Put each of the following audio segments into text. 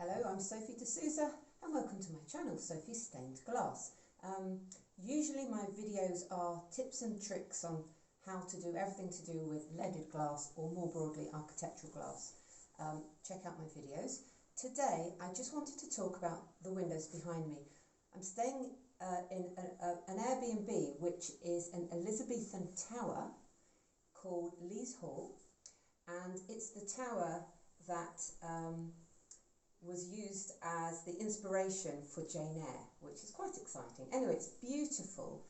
Hello, I'm Sophie D'Souza and welcome to my channel, Sophie's Stained Glass. Usually my videos are tips and tricks on how to do everything to do with leaded glass or more broadly architectural glass. Check out my videos. Today I just wanted to talk about the windows behind me. I'm staying in an Airbnb which is an Elizabethan tower called Lees Hall, and it's the tower that was used as the inspiration for Jane Eyre, which is quite exciting. Anyway, it's beautiful,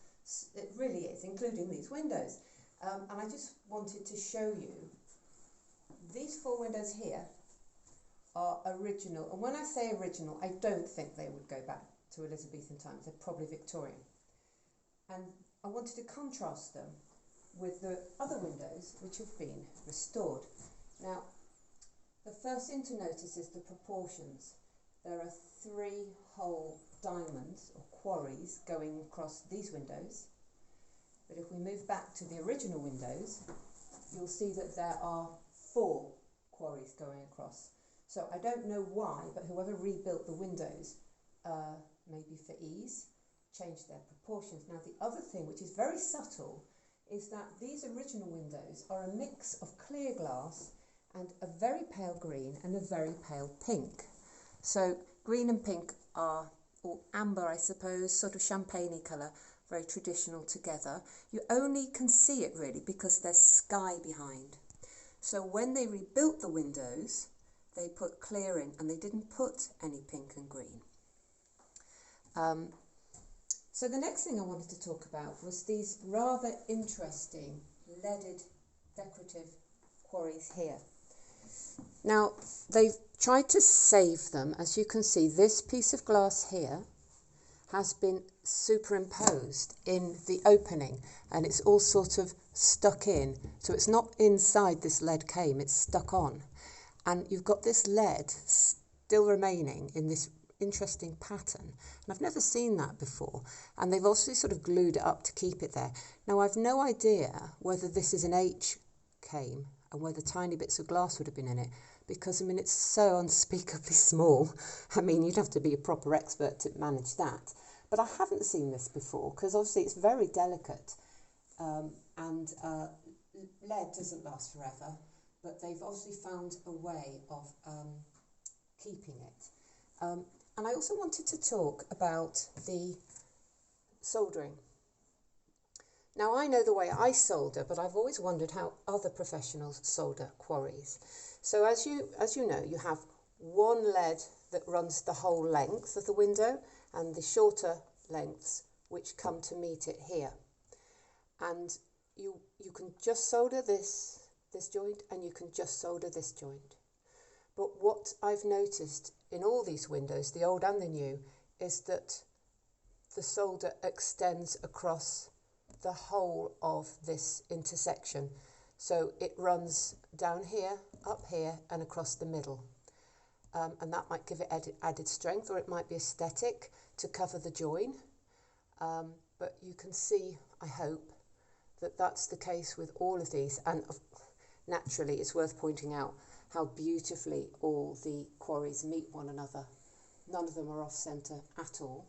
it really is, including these windows. And I just wanted to show you, these four windows here are original. And when I say original, I don't think they would go back to Elizabethan times, they're probably Victorian. And I wanted to contrast them with the other windows which have been restored. Now, the first thing to notice is the proportions. There are 3 whole diamonds or quarries going across these windows. But if we move back to the original windows, you'll see that there are 4 quarries going across. So I don't know why, but whoever rebuilt the windows, maybe for ease, changed their proportions. Now the other thing, which is very subtle, is that these original windows are a mix of clear glass and a very pale green and a very pale pink. So green and pink are, or amber I suppose, sort of champagne-y colour, very traditional together. You only can see it really because there's sky behind. So when they rebuilt the windows, they put clear in and they didn't put any pink and green. So the next thing I wanted to talk about was these rather interesting leaded decorative quarries here. Now, they've tried to save them. As you can see, this piece of glass here has been superimposed in the opening and it's all sort of stuck in. So it's not inside this lead came, it's stuck on. And you've got this lead still remaining in this interesting pattern. And I've never seen that before. And they've also sort of glued it up to keep it there. Now, I've no idea whether this is an H came and whether tiny bits of glass would have been in it, because I mean it's so unspeakably small. I mean you'd have to be a proper expert to manage that. But I haven't seen this before because obviously it's very delicate, and lead doesn't last forever, but they've obviously found a way of keeping it. And I also wanted to talk about the soldering. Now, I know the way I solder, but I've always wondered how other professionals solder quarries. So as you know, you have one lead that runs the whole length of the window and the shorter lengths which come to meet it here. And you can just solder this joint and you can just solder this joint. But what I've noticed in all these windows, the old and the new, is that the solder extends across the whole of this intersection. So it runs down here, up here and across the middle. And that might give it added strength, or it might be aesthetic to cover the join. But you can see, I hope, that that's the case with all of these. And naturally, it's worth pointing out how beautifully all the quarries meet one another. None of them are off centre at all.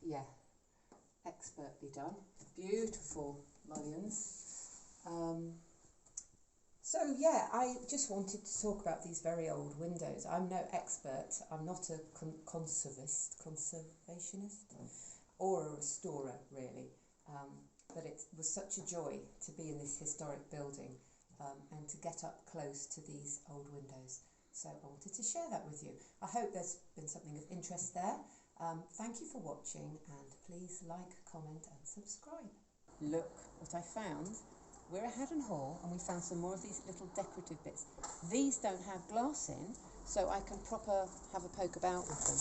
Yeah. Expertly done. Beautiful mullions. So yeah, I just wanted to talk about these very old windows. I'm no expert. I'm not a conservationist, or a restorer really. But it was such a joy to be in this historic building and to get up close to these old windows. So I wanted to share that with you. I hope there's been something of interest there. Thank you for watching, and please like, comment and subscribe. Look what I found. We're at Haddon Hall and we found some more of these little decorative bits. These don't have glass in, so I can have a poke about with them.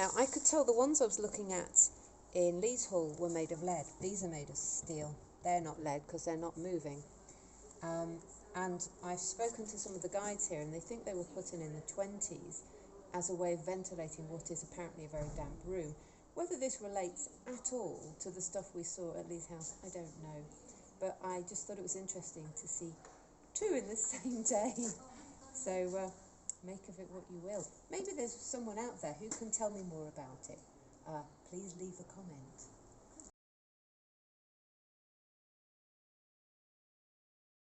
Now I could tell the ones I was looking at in Lees Hall were made of lead. These are made of steel. They're not lead because they're not moving. And I've spoken to some of the guides here and they think they were put in the 20s as a way of ventilating what is apparently a very damp room. Whether this relates at all to the stuff we saw at Lee's house, I don't know. But I just thought it was interesting to see 2 in the same day. So Make of it what you will. Maybe there's someone out there who can tell me more about it. Please leave a comment.